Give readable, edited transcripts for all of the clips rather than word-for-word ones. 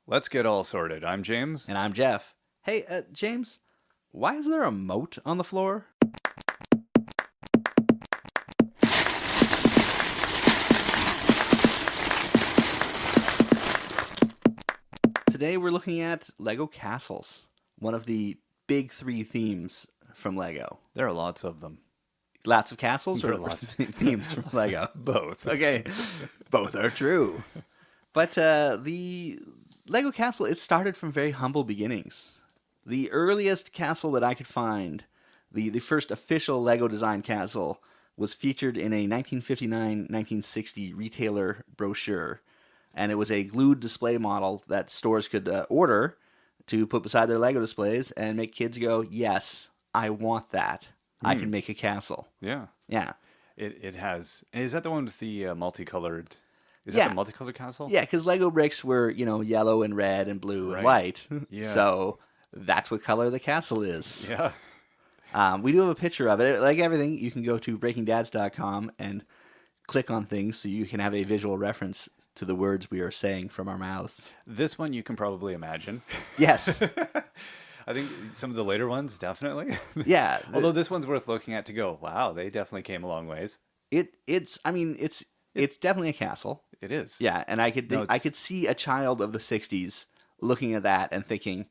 Let's get all sorted. I'm James. And I'm Jeff. Hey, James, why is there a moat on the floor? Today we're looking at Lego castles, one of the big three themes from Lego. There are lots of them. Lots of castles There or are lots. themes from Lego? Both. Okay, both are true. But the Lego castle, it started from very humble beginnings. The earliest castle that I could find, the first official Lego design castle, was featured in a 1959-1960 retailer brochure. And it was a glued display model that stores could order to put beside their Lego displays and make kids go, yes, I want that. I can make a castle. Yeah. Yeah. It has. Is that the one with the multicolored? Is Yeah. that the multicolored castle? Yeah, because Lego bricks were, yellow and red and blue and Right. white. Yeah. So that's what color the castle is. Yeah. We do have a picture of it. Like everything, you can go to breakingdads.com and click on things so you can have a visual reference to the words we are saying from our mouths. This one you can probably imagine. Yes. I think some of the later ones definitely. Yeah. Although this one's worth looking at to go, wow, they definitely came a long ways. It's definitely a castle. It is. Yeah, and I could No, I could see a child of the 60s looking at that and thinking,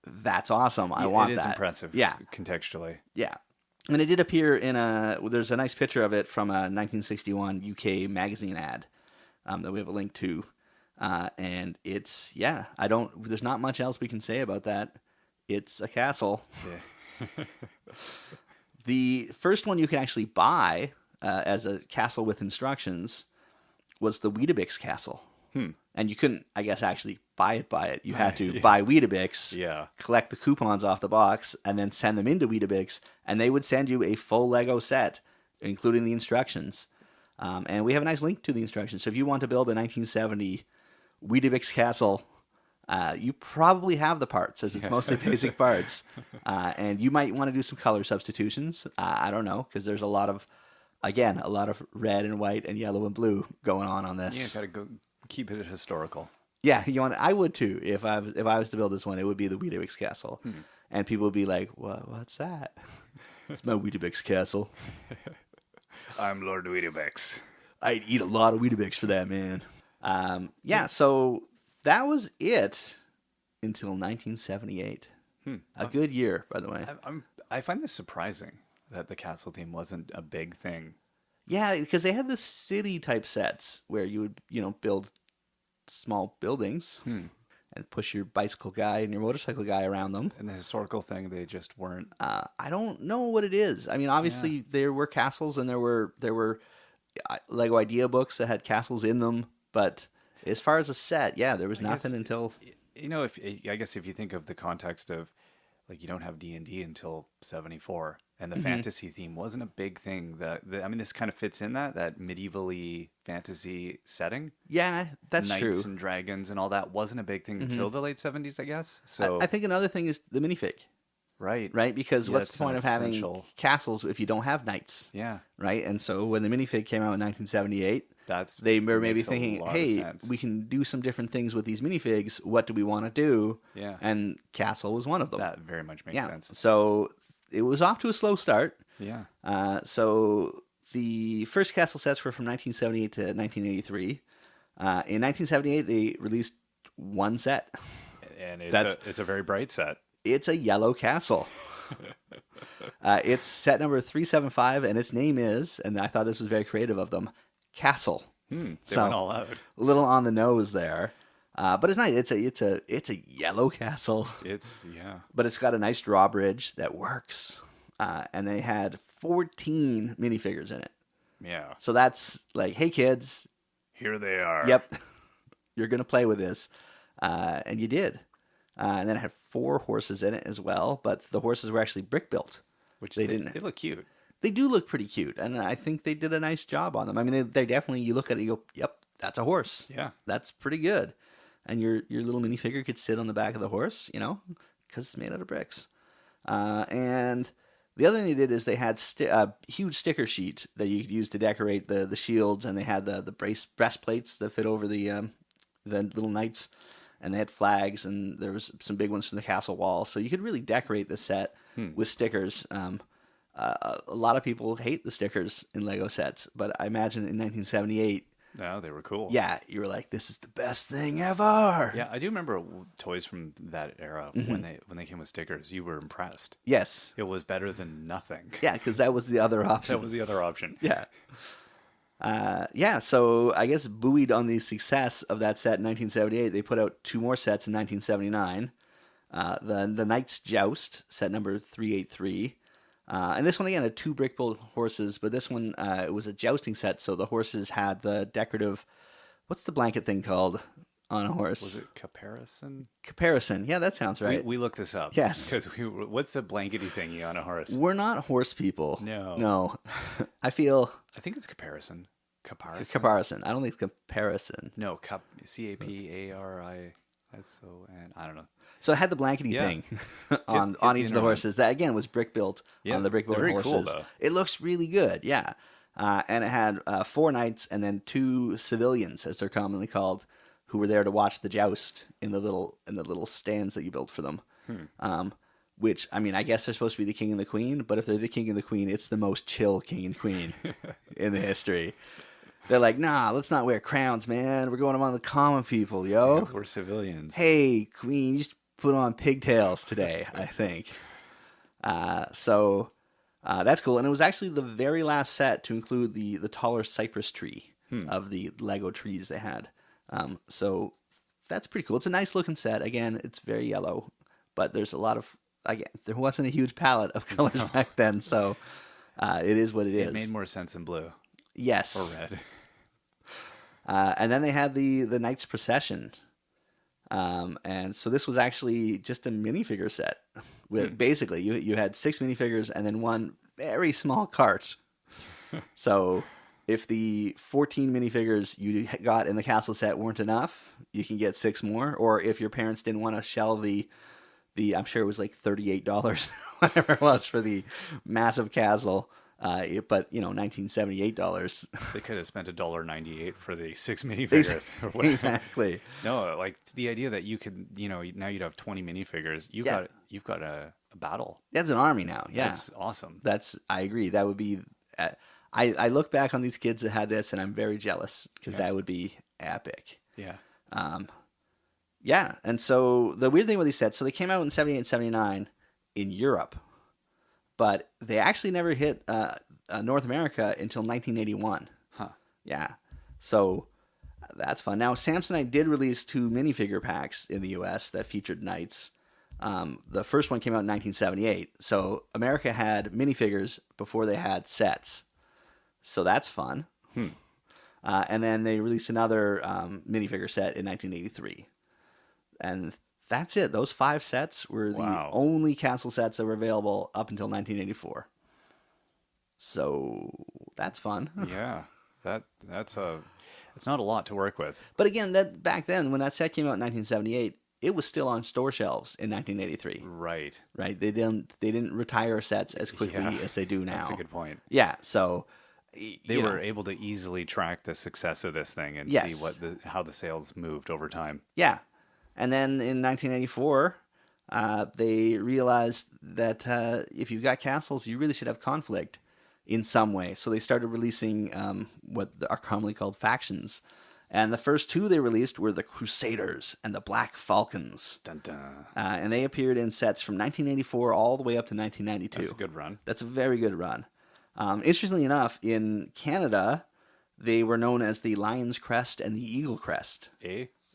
that's awesome. I want It is that. impressive. Yeah. Contextually. Yeah. And it did appear there's a nice picture of it from a 1961 UK magazine ad that we have a link to. And there's not much else we can say about that. It's a castle. Yeah. The first one you can actually buy as a castle with instructions was the Weetabix castle. And you couldn't, I guess, actually buy it. You had to buy Weetabix, Yeah. collect the coupons off the box, and then send them into Weetabix, and they would send you a full Lego set, including the instructions. And we have a nice link to the instructions. So if you want to build a 1970 Weetabix castle, you probably have the parts, as it's mostly basic parts. And you might want to do some color substitutions. I don't know, because there's a lot of red and white and yellow and blue going on Yeah, this. gotta go keep it historical. Yeah, I would too. If I was to build this one, it would be the Weetabix castle, and people would be like, "What's that?" It's my Weetabix castle. I'm Lord Weetabix. I'd eat a lot of Weetabix for that, man. So that was it until 1978. A good year, by the way. I find this surprising that the castle theme wasn't a big thing. Yeah, because they had the city type sets where you would, build small buildings and push your bicycle guy and your motorcycle guy around them. And the historical thing, they just weren't. I don't know what it is. I mean, obviously there were castles and there were Lego idea books that had castles in them, but as far as a set, there was nothing until. I guess if you think of the context of, like, you don't have D&D until 74, and the fantasy theme wasn't a big thing. This kind of fits in that medievally fantasy setting. Yeah, that's Knights true. and dragons and all that wasn't a big thing until the late 70s, I guess. So I think another thing is the minifig, right? because what's it's the point an of having essential- castles if you don't have knights? Yeah, Right? And so when the minifig came out in 1978, they were maybe makes a thinking, lot of hey, sense. we can do some different things with these minifigs. What do we want to do? Yeah. And castle was one of them. that very much makes sense. So it was off to a slow start. Yeah. So the first castle sets were from 1978 to 1983. In 1978, they released one set. And it's a very bright set. It's a yellow castle. It's set number 375, and its name is, and I thought this was very creative of them, Castle. They So, went all out. a little on the nose there, but it's nice. It's a yellow castle, but it's got a nice drawbridge that works. And they had 14 minifigures in it. Yeah. So that's like, hey kids, Here they are. yep, you're gonna play with this, and you did. And then it had 4 horses in it as well, but the horses were actually brick built. Which They they didn't- look cute. They do look pretty cute, and I think they did a nice job on them. I mean, they definitely, you look at it, you go, yep, that's a horse. Yeah. That's pretty good. And your little minifigure could sit on the back of the horse, because it's made out of bricks. And the other thing they did is they had a huge sticker sheet that you could use to decorate the shields, and they had the breastplates that fit over the little knights. and they had flags, and there was some big ones from the castle wall. So you could really decorate the set with stickers. A lot of people hate the stickers in Lego sets, but I imagine in 1978, No, they were cool. yeah, you were like, "This is the best thing ever." Yeah, I do remember toys from that era when they came with stickers. You were impressed. Yes. It was better than nothing. Yeah, because that was the other option. That was the other option. Yeah. Yeah, so I guess buoyed on the success of that set in 1978, they put out 2 more sets in 1979. The Knight's Joust, set number 383. And this one, again, had 2 brick-built horses, but this one, it was a jousting set, so the horses had the decorative... What's the blanket thing called on a horse? Was it caparison? Caparison. Yeah, that sounds right. We looked this up. Yes. Because what's the blankety thingy on a horse? We're not horse people. No. No. I feel... I think it's caparison. Caparison? Caparison. I don't think it's comparison. No, CAPARISON. I don't know. So it had the blankety thing on each of the horses. That, again, was brick-built on the brick-built very horses. cool, though. It looks really good, yeah. And it had 4 knights and then 2 civilians, as they're commonly called, who were there to watch the joust in the little stands that you built for them. Which, I mean, I guess they're supposed to be the king and the queen, but if they're the king and the queen, it's the most chill king and queen in the history. They're like, nah, let's not wear crowns, man. We're going among the common people, yo. Yeah, we're civilians. Hey, queen, you just put on pigtails today, I think. So that's cool. And it was actually the very last set to include the taller cypress tree of the Lego trees they had. So that's pretty cool. It's a nice looking set. Again, it's very yellow, but there's a lot of... Again, there wasn't a huge palette of colors back then, so it is what it is. It made more sense in blue. Yes. Or red. And then they had the Knight's Procession. And so this was actually just a minifigure set. With basically, you had 6 minifigures and then 1 very small cart. So if the 14 minifigures you got in the castle set weren't enough, you can get 6 more. Or if your parents didn't want to shell the I'm sure it was like $38, whatever it was, for the massive castle. But, $1978. They could have spent $1.98 for the 6 minifigures. Or whatever. Exactly. No, like the idea that you could, now you'd have 20 minifigures. You've got a battle. That's an army now. Yeah. That's awesome. I agree. That would be... I look back on these kids that had this, and I'm very jealous, because that would be epic. Yeah. Yeah, and so the weird thing with these sets, so they came out in 78 and 79 in Europe, but they actually never hit North America until 1981. Huh. Yeah, so that's fun. Now, Samsonite did release 2 minifigure packs in the U.S. that featured knights. The first one came out in 1978, so America had minifigures before they had sets. So that's fun. And then they released another minifigure set in 1983. And that's it. Those 5 sets were the only castle sets that were available up until 1984. So that's fun. Yeah, it's not a lot to work with. But again, that back then, when that set came out in 1978, it was still on store shelves in 1983. Right. Right. They didn't retire sets as quickly as they do now. That's a good point. Yeah. So they were able to easily track the success of this thing and see how the sales moved over time. Yeah. And then in 1984, they realized that if you've got castles, you really should have conflict in some way. So they started releasing what are commonly called factions. And the first 2 they released were the Crusaders and the Black Falcons. Dun, dun. And they appeared in sets from 1984 all the way up to 1992. That's a good run. That's a very good run. Interestingly enough, in Canada, they were known as the Lion's Crest and the Eagle Crest.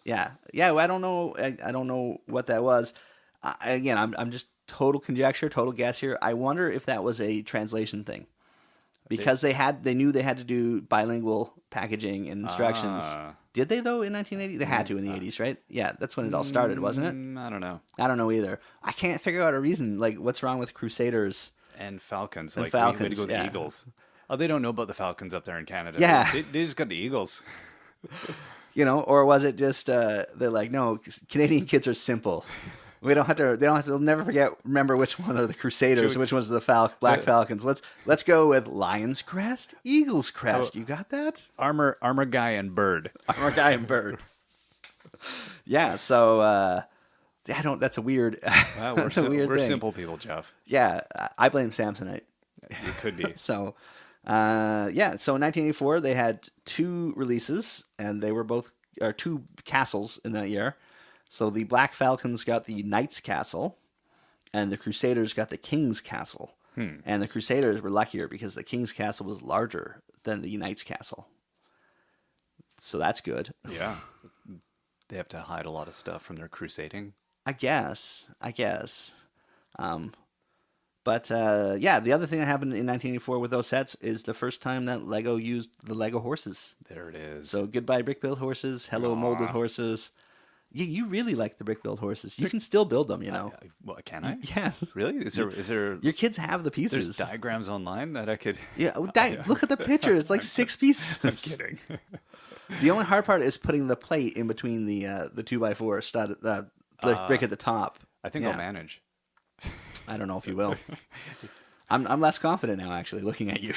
Yeah. Well, I don't know. I don't know what that was. Again, I'm just total conjecture, total guess here. I wonder if that was a translation thing, because they knew they had to do bilingual packaging and instructions. Did they though in 1980? They had to in the 80s, right? Yeah, that's when it all started, wasn't it? I don't know. I don't know either. I can't figure out a reason. Like, what's wrong with Crusaders and Falcons? And like Falcons, we had to go to the Eagles. Oh, they don't know about the Falcons up there in Canada. Yeah, they just got the Eagles. Or was it just they're like, no, Canadian kids are simple. We don't have to. They don't have to. They'll never remember which one are the Crusaders, which one's the Black Falcons. Let's go with Lion's Crest, Eagle's Crest. You got that? Armor guy and bird. Armor guy and bird. Yeah, so I don't. That's a weird. Well, that's a weird we're thing. simple people, Jeff. Yeah, I blame Samsonite. It could be. So, yeah. So in 1984, they had two releases, and they were both two castles in that year. So the Black Falcons got the Knight's Castle, and the Crusaders got the King's Castle. And the Crusaders were luckier because the King's Castle was larger than the Knight's Castle. So that's good. Yeah. They have to hide a lot of stuff from their crusading. I guess. But yeah, the other thing that happened in 1984 with those sets is the first time that Lego used the Lego horses. There it is. So goodbye brick-built horses, hello molded horses. You really like the brick-built horses. You can still build them, you know. Well, can I? Yes. Really? Is there? Your kids have the pieces. There's diagrams online that I could. Yeah, look at the picture. It's like 6 pieces. I'm kidding. The only hard part is putting the plate in between the 2x4 stud, brick at the top. I think I'll manage. I don't know if you will. I'm less confident now, actually, looking at you.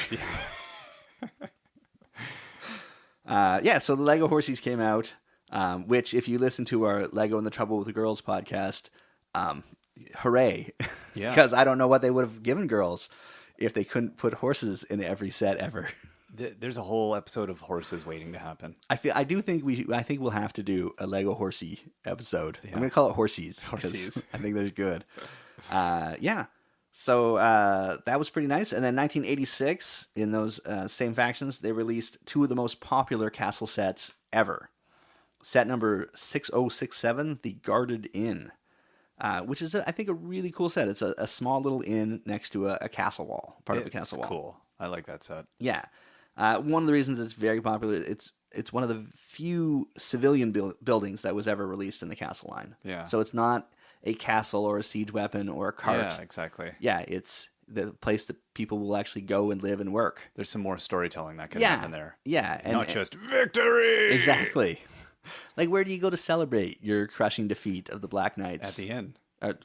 Yeah, so the Lego Horsies came out, which, if you listen to our Lego and the Trouble with the Girls podcast, hooray. Yeah. Because I don't know what they would have given girls if they couldn't put horses in every set ever. There's a whole episode of horses waiting to happen. I think we'll have to do a Lego horsey episode. Yeah. I'm gonna call it horsies. Horsies. I think they're good. Yeah. So that was pretty nice. And then 1986, in those same factions, they released two of the most popular castle sets ever. Set number 6067, the Guarded Inn, which is, I think, a really cool set. It's a small little inn next to a castle wall, part of a castle wall. Cool. I like that set. Yeah. One of the reasons it's very popular, it's one of the few civilian buildings that was ever released in the castle line. Yeah. So it's not a castle or a siege weapon or a cart. Yeah, exactly. Yeah, it's the place that people will actually go and live and work. There's some more storytelling that can happen there. Yeah. And not just victory! Exactly. Like, where do you go to celebrate your crushing defeat of the Black Knights? At the inn.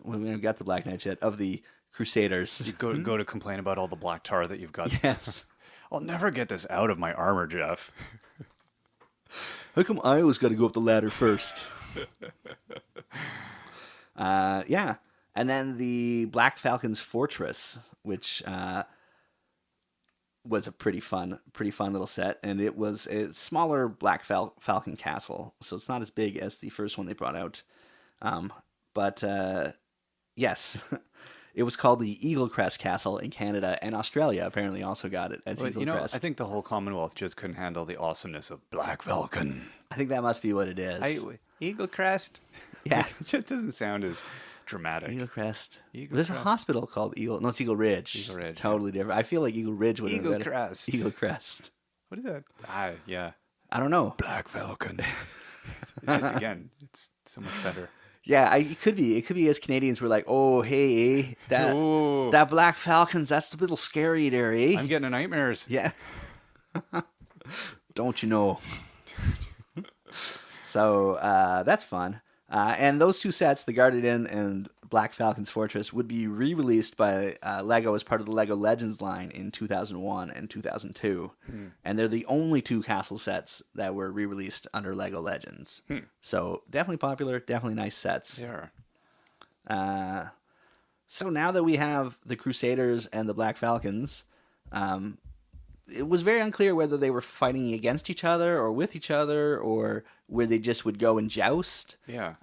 We haven't got the Black Knights yet. Of the Crusaders. You go to complain about all the black tar that you've got. Yes. I'll never get this out of my armor, Jeff. How come I always got to go up the ladder first? Yeah. And then the Black Falcon's Fortress, which was a pretty fun little set. And it was a smaller Black Falcon castle. So it's not as big as the first one they brought out. But yes, it was called the Eagle Crest Castle in Canada, and Australia apparently also got it as Eagle Crest. I think the whole Commonwealth just couldn't handle the awesomeness of Black Falcon. I think that must be what it is. Eagle Crest? Yeah. It just doesn't sound as dramatic. Eagle Crest. There's a hospital called Eagle. No, it's Eagle Ridge. Eagle Ridge. Totally different. I feel like Eagle Ridge would have been better. Crest. Eagle Crest. What is that? Yeah. I don't know. Black Falcon. It's just, again, it's so much better. Yeah, it could be. It could be as Canadians were like, oh, hey, that Black Falcon's, that's a little scary there, eh? I'm getting nightmares. Yeah. Don't you know? So that's fun. And those two sets, the Guarded Inn and Black Falcon's Fortress, would be re-released by Lego as part of the Lego Legends line in 2001 and 2002. And they're the only two castle sets that were re-released under Lego Legends. So definitely popular, definitely nice sets. They are. So now that we have the Crusaders and the Black Falcons, it was very unclear whether they were fighting against each other or with each other, or where they just would go and joust. Yeah.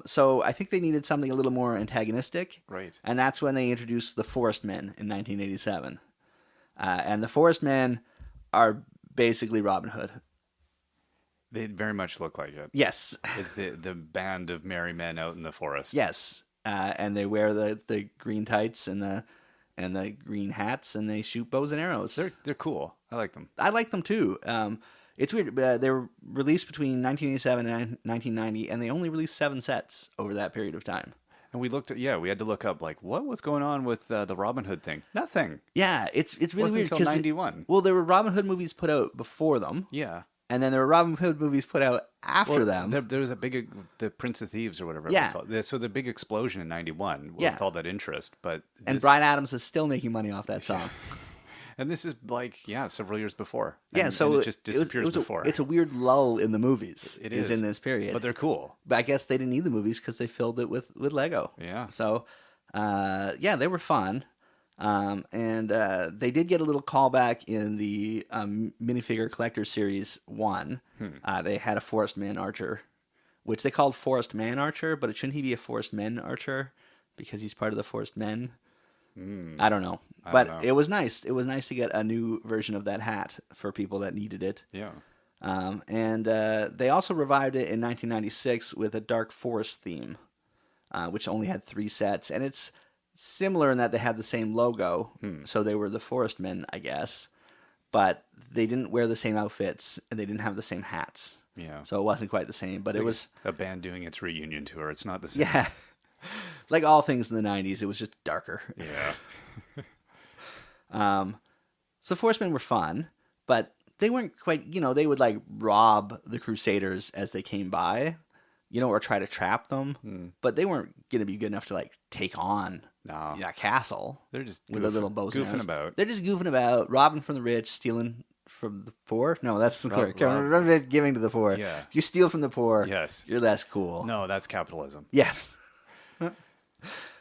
So I think they needed something a little more antagonistic. Right. And that's when they introduced the Forest Men in 1987. And the Forest Men are basically Robin Hood. They very much look like it. Yes. It's the band of merry men out in the forest. Yes. And they wear the green tights and the green hats, and they shoot bows and arrows. They're cool. I like them. I like them too. It's weird. They were released between 1987 and 1990, and they only released 7 sets over that period of time. And we had to look up, like, what's going on with the Robin Hood thing? Nothing. Yeah, it's really weird. Until 91. Well, there were Robin Hood movies put out before them. Yeah. And then there were Robin Hood movies put out after them. There was a big, the Prince of Thieves or whatever it was called. So the big explosion in 91 with all that interest. And Bryan Adams is still making money off that song. And this is like, several years before. Yeah, And so it just disappears before. It's a weird lull in the movies. It is in this period, But they're cool. But I guess they didn't need the movies because they filled it with Lego. Yeah. So, they were fun. And they did get a little callback in the minifigure collector series 1. They had a Forest Man Archer, which they called Forest Man Archer, but shouldn't he be a Forest Men Archer because he's part of the Forest Men? I don't know. But it was nice. It was nice to get a new version of that hat for people that needed it. Yeah. And they also revived it in 1996 with a Dark Forest theme, which only had 3 sets. And it's similar in that they had the same logo, so they were the Forest Men, I guess. But they didn't wear the same outfits, and they didn't have the same hats. Yeah. So it wasn't quite the same, but it was a band doing its reunion tour. It's not the same. Yeah. Like all things in the 90s, it was just darker. Yeah. So Forest Men were fun, but they weren't quite, they would like rob the Crusaders as they came by, or try to trap them. But they weren't going to be good enough to like take on that castle. They're just with a little bow goofing about. They're just goofing about, robbing from the rich, stealing from the poor. No, that's correct. Giving to the poor. Yeah. If you steal from the poor, Yes. you're less cool. No, that's capitalism. Yes.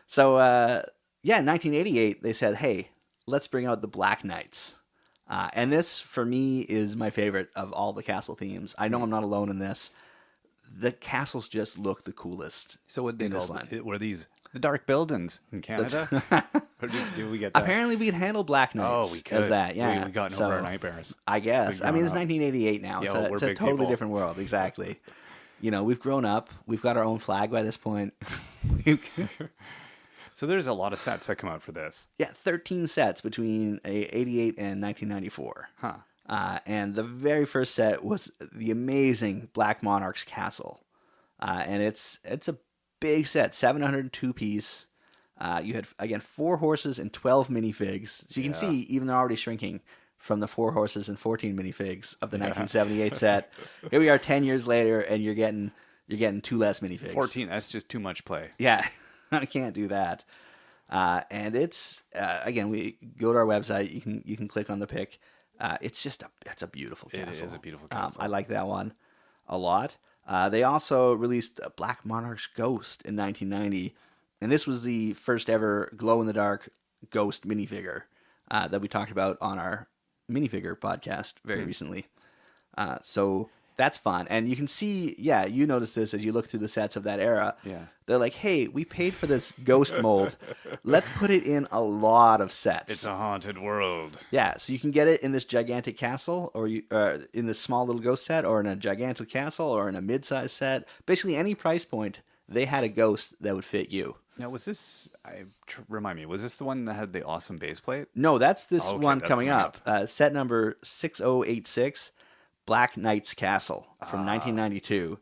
So, in 1988, they said, hey, let's bring out the Black Knights. And this, for me, is my favorite of all the castle themes. I know I'm not alone in this. The castles just look the coolest. So what they in this call line. were these the dark buildings in Canada? Or do we get that? Apparently, we can handle Black Knights. Oh, we could. As that, yeah. We've gotten over our nightmares. I guess. I mean, it's up. 1988 now. Yeah, It's a totally different world. Exactly. We've grown up. We've got our own flag by this point. So there's a lot of sets that come out for this. Yeah, 13 sets between 88 and 1994. Huh. And the very first set was the amazing Black Monarch's Castle. And it's a big set, 702 piece. You had, again, 4 horses and 12 minifigs. So you can see, even they're already shrinking from the 4 horses and 14 minifigs of the 1978 set. Here we are 10 years later, and you're getting 2 less minifigs. 14, that's just too much play. Yeah, I can't do that. And it's, again, we go to our website, you can click on the pic. It's a beautiful castle. It is a beautiful castle. I like that one a lot. They also released a Black Monarch's Ghost in 1990, and this was the first ever glow-in-the-dark ghost minifigure that we talked about on our minifigure podcast very recently. So that's fun. And you can see, you notice this as you look through the sets of that era. Yeah. They're like, hey, we paid for this ghost mold. Let's put it in a lot of sets. It's a haunted world. Yeah, so you can get it in this gigantic castle, or in this small little ghost set, or in a gigantic castle, or in a mid-sized set. Basically, any price point, they had a ghost that would fit you. Now, was this, remind me, was this the one that had the awesome base plate? No, that's this Okay, one that's coming up. Set number 6086, Black Knight's Castle from 1992.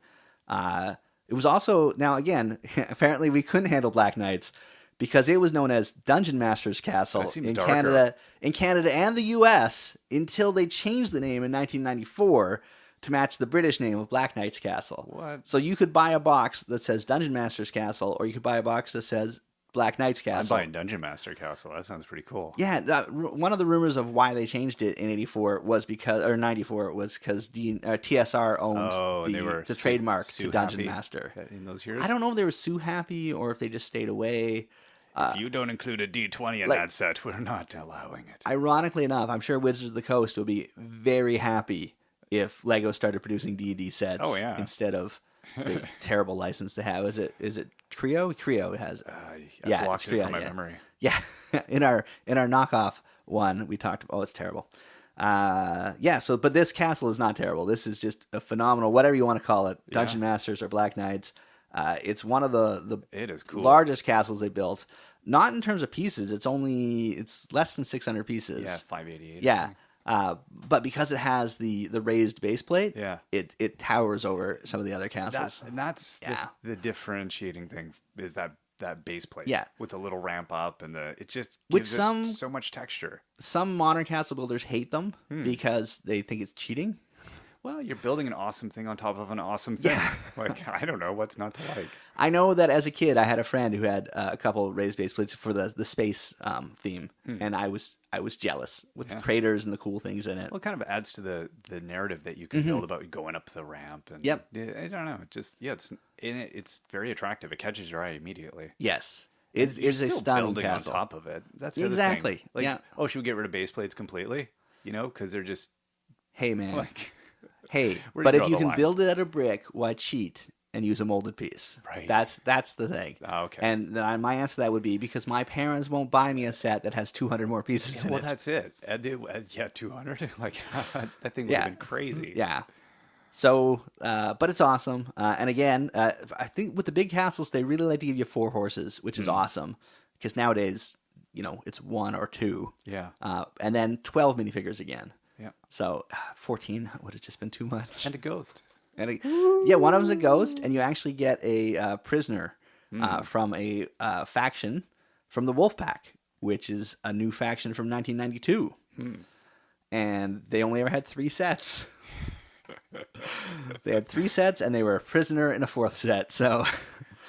It was also, now again, apparently we couldn't handle Black Knights because it was known as Dungeon Master's Castle in darker. Canada and the US until they changed the name in 1994 to match the British name of Black Knight's Castle. What? So you could buy a box that says Dungeon Master's Castle, or you could buy a box that says Black Knight's Castle. I'm buying Dungeon Master Castle. That sounds pretty cool. Yeah, one of the rumors of why they changed it in 94 was because, or 94 was because TSR owned the trademark to Dungeon Master. In those years? I don't know if they were Sue happy or if they just stayed away. If you don't include a D20 in that set, we're not allowing it. Ironically enough, I'm sure Wizards of the Coast will be very happy if LEGO started producing D&D sets instead of the terrible license they have. Is it Trio? Trio has it. I blocked it from my memory. Yeah, in our knockoff one, we talked about, it's terrible. But this castle is not terrible. This is just a phenomenal, whatever you want to call it, Dungeon Masters or Black Knights. It's one of the it is cool. largest castles they built. Not in terms of pieces. It's less than 600 pieces. Yeah, 588. Yeah. But because it has the raised base plate, it towers over some of the other castles. That's the differentiating thing is that base plate. Yeah. With the little ramp up and it just gives it so much texture. Some modern castle builders hate them because they think it's cheating. Well, you're building an awesome thing on top of an awesome thing. Yeah. Like, I don't know what's not to like. I know that as a kid, I had a friend who had a couple raised base plates for the space theme, and I was jealous with the craters and the cool things in it. Well, it kind of adds to the narrative that you can build about going up the ramp. And Yep. I don't know. It just it's very attractive. It catches your eye immediately. Yes, You're it's a still stunning building castle. on top of it. That's the other Exactly. thing. Like, Yeah. oh, should we get rid of base plates completely? You know, because they're just Hey man, like hey, Where do but you if draw you the can line? build it out of brick, why cheat and use a molded piece? Right. That's the thing. Oh, okay. And then my answer to that would be because my parents won't buy me a set that has 200 more pieces in well, it. that's it. 200. Like that thing would have been crazy. Yeah. So, but it's awesome. And again, I think with the big castles, they really like to give you 4 horses, which is awesome. Because nowadays, it's 1 or 2. Yeah. And then 12 minifigures again. Yeah. So 14 would have just been too much. And a ghost. And one of them's a ghost, and you actually get a prisoner from a faction from the Wolfpack, which is a new faction from 1992. And they only ever had 3 sets. They had 3 sets, and they were a prisoner in a 4th set. So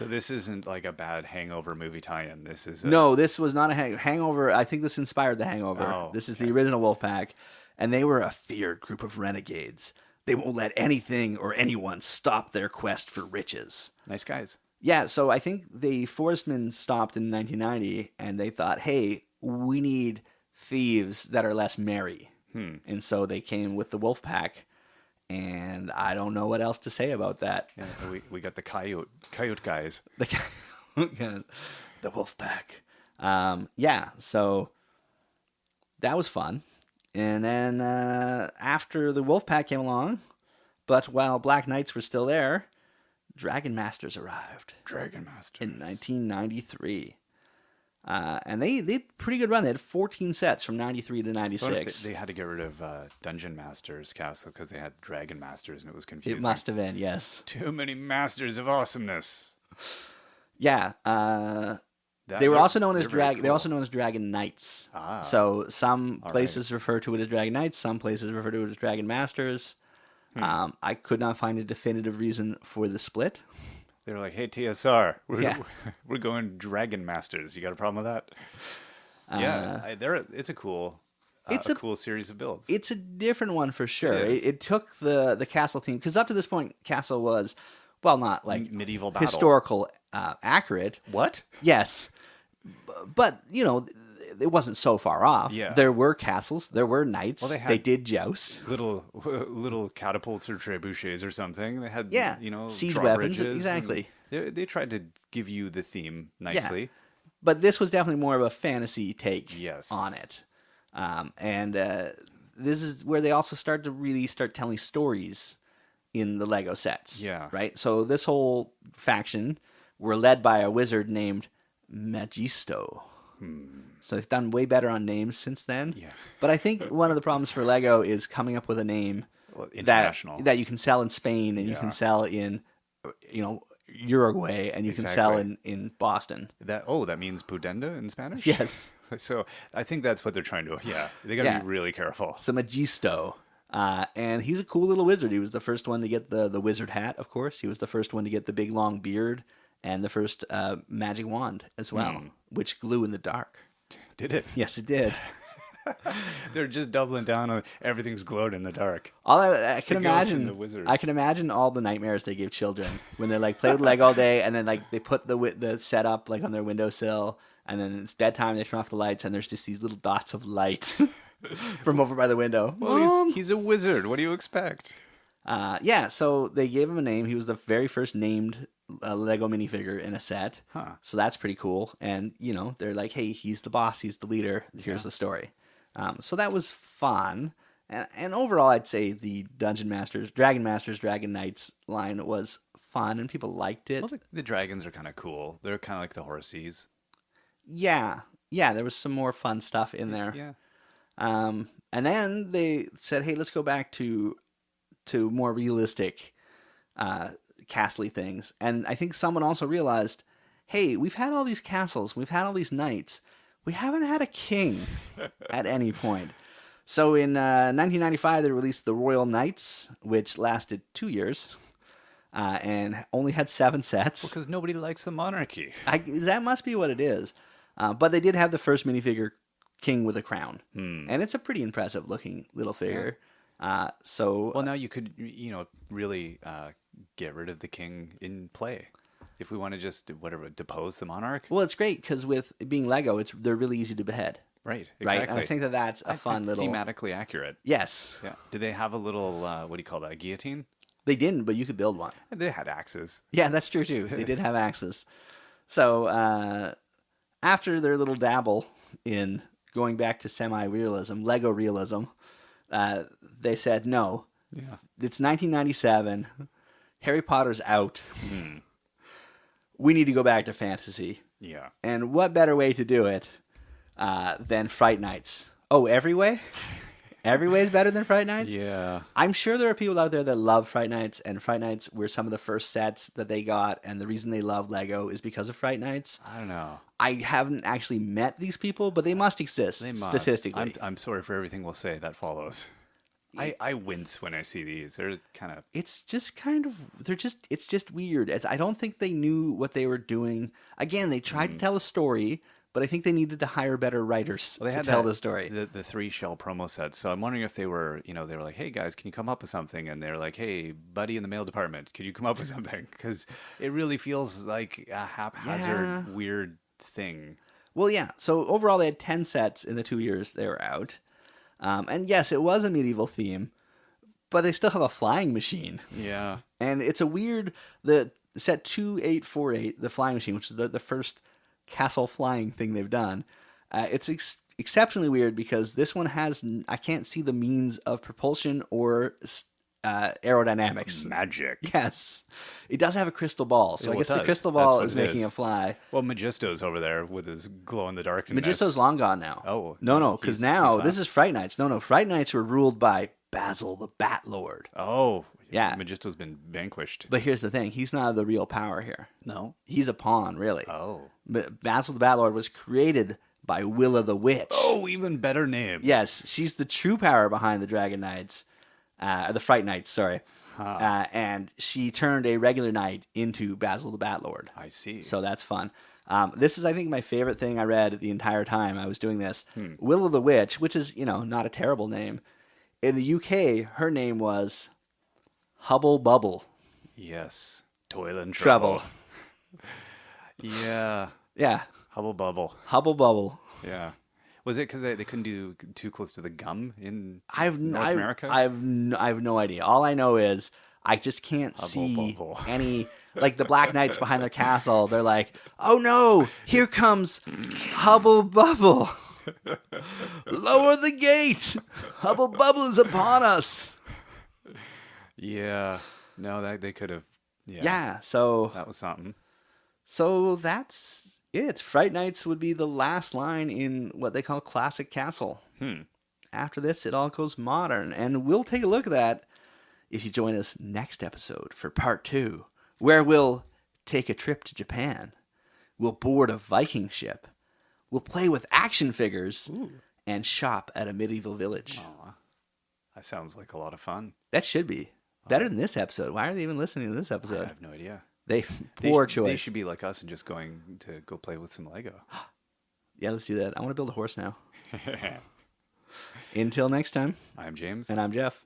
this isn't like a bad Hangover movie tie-in. This is no, this was not a Hangover. I think this inspired the Hangover. Oh, this is the original Wolfpack, and they were a feared group of renegades. They won't let anything or anyone stop their quest for riches. nice guys. Yeah, so I think the Forestmen stopped in 1990, and they thought, hey, we need thieves that are less merry. And so they came with the Wolfpack, and I don't know what else to say about that. Yeah, we got the coyote guys. The Wolfpack. Yeah, so that was fun. And then after the Wolfpack came along, but while Black Knights were still there, Dragon Masters arrived. Dragon Masters. In 1993. And they did a pretty good run. They had 14 sets from 93 to 96. They had to get rid of Dungeon Masters Castle because they had Dragon Masters and it was confusing. It must have been, yes. Too many masters of awesomeness. Yeah. They were also known as Very They're also cool. known as Dragon Knights. Ah. So some All places refer to it as Dragon Knights. Some places refer to it as Dragon Masters. I could not find a definitive reason for the split. They were like, "Hey TSR, Yeah. we're going Dragon Masters. You got a problem with that?" It's a cool, It's a a- cool series of builds. It's a different one for sure. It is. It took the castle theme because up to this point, castle was, well, not like Medieval battle. historical accurate. What? Yes, but it wasn't so far off. Yeah. There were castles, there were knights. Well, they did joust. Little catapults or trebuchets or something. They had Yeah, siege weapons, drawbridges, exactly. and They tried to give you the theme nicely. But this was definitely more of a fantasy take Yes. on it. And this is where they also start telling stories in the Lego sets. Yeah. Right? So this whole faction were led by a wizard named Magisto. So they've done way better on names since then. Yeah. But I think one of the problems for Lego is coming up with a name Well, that international. that you can sell in Spain and you Yeah. can sell in Uruguay and you can sell in Boston. That means pudenda in Spanish. Yes. So I think that's what they're trying to. Yeah, they got to be really careful. So Magisto. And he's a cool little wizard. He was the first one to get the wizard hat, of course. He was the first one to get the big long beard and the first magic wand as well, which glue in the dark. Did it? Yes, it did. They're just doubling down on everything's glowed in the dark. All I can The ghost and imagine, the wizard. I can imagine all the nightmares they give children when they play with Lego all day, and then they put the setup on their windowsill, and then it's bedtime. They turn off the lights, and there's just these little dots of light from over by the window. Well, he's a wizard. What do you expect? Yeah, so they gave him a name. He was the very first named Lego minifigure in a set. Huh. So that's pretty cool. And, they're like, hey, he's the boss. He's the leader. Here's the story. So that was fun. And overall, I'd say the Dragon Masters, Dragon Knights line was fun and people liked it. Well, the dragons are kind of cool. They're kind of like the horsies. Yeah. Yeah, there was some more fun stuff in there. Yeah. And then they said, hey, let's go back to more realistic castle-y things. And I think someone also realized, hey, we've had all these castles, we've had all these knights, we haven't had a king at any point. So in 1995, they released the Royal Knights, which lasted 2 years and only had 7 sets. Because nobody likes the monarchy. That must be what it is. But they did have the first minifigure king with a crown. And it's a pretty impressive looking little figure. Well, now you could, really get rid of the king in play. If we want to just, depose the monarch. Well, it's great because with it being Lego, they're really easy to behead. Right, exactly. Right? And I think that's a fun little... Thematically accurate. Yes. Yeah. Did they have a little, what do you call that, a guillotine? They didn't, but you could build one. They had axes. Yeah, that's true too. They did have axes. So after their little dabble in going back to semi-realism, Lego realism, they said, no, it's 1997. Harry Potter's out. We need to go back to fantasy. Yeah. And what better way to do it than Fright Nights? Oh, every way? Every way is better than Fright Nights? Yeah. I'm sure there are people out there that love Fright Nights, and Fright Nights were some of the first sets that they got, and the reason they love Lego is because of Fright Nights. I don't know. I haven't actually met these people, but they must exist statistically. I'm sorry for everything we'll say that follows. I wince when I see these. They're kind of... It's just kind of... It's just weird. I don't think they knew what they were doing. Again, they tried to tell a story, but I think they needed to hire better writers to tell the story. The 3 shell promo sets. So I'm wondering if they were, they were like, hey guys, can you come up with something? And they're like, hey, buddy in the mail department, could you come up with something? Because it really feels like a haphazard, weird thing. Well, yeah. So overall, they had 10 sets in the 2 years they were out. And yes, it was a medieval theme, but they still have a flying machine. Yeah. And it's a weird... The set 2848, the flying machine, which is the first castle flying thing they've done, it's exceptionally weird because this one has... I can't see the means of propulsion or aerodynamics. Magic. Yes. It does have a crystal ball, so I guess the crystal That's ball what is it making is. it fly. Well, Magisto's over there with his glow-in-the-dark. Magisto's long gone now. Oh. No, because he's now left. this is Fright Nights. No, Fright Nights were ruled by Basil the Bat Lord. Oh. Yeah. Magisto's been vanquished. But here's the thing. He's not the real power here. No. He's a pawn, really. Oh. But Basil the Bat Lord was created by Willa the Witch. Oh, even better name. Yes, she's the true power behind the Dragon Knights. The Fright Knights, sorry. And she turned a regular knight into Basil the Bat Lord. I see. So that's fun. This is, I think, my favorite thing I read the entire time I was doing this. Willa the Witch, which is, not a terrible name. In the UK, her name was Hubble Bubble. Yes. Toil and Trouble. Yeah. Yeah. Hubble Bubble. Hubble Bubble. Yeah. Was it because they couldn't do too close to the gum in North America? I have no idea. All I know is I just can't see Bubble. any... Like the Black Knights behind their castle, they're like, oh no, here comes Hubble Bubble. Lower the gate. Hubble Bubble is upon us. Yeah. No, they could have. Yeah, so... That was something. So that's it. Fright Nights would be the last line in what they call Classic Castle. After this, it all goes modern. And we'll take a look at that if you join us next episode for part 2, where we'll take a trip to Japan. We'll board a Viking ship. We'll play with action figures and shop at a medieval village. Aw. That sounds like a lot of fun. That should be. Better than this episode. Why are they even listening to this I episode? have no idea. Poor choice. They should be like us and just going to go play with some Lego. Yeah, let's do that. I want to build a horse now. Until next time. I'm James. And I'm Jeff.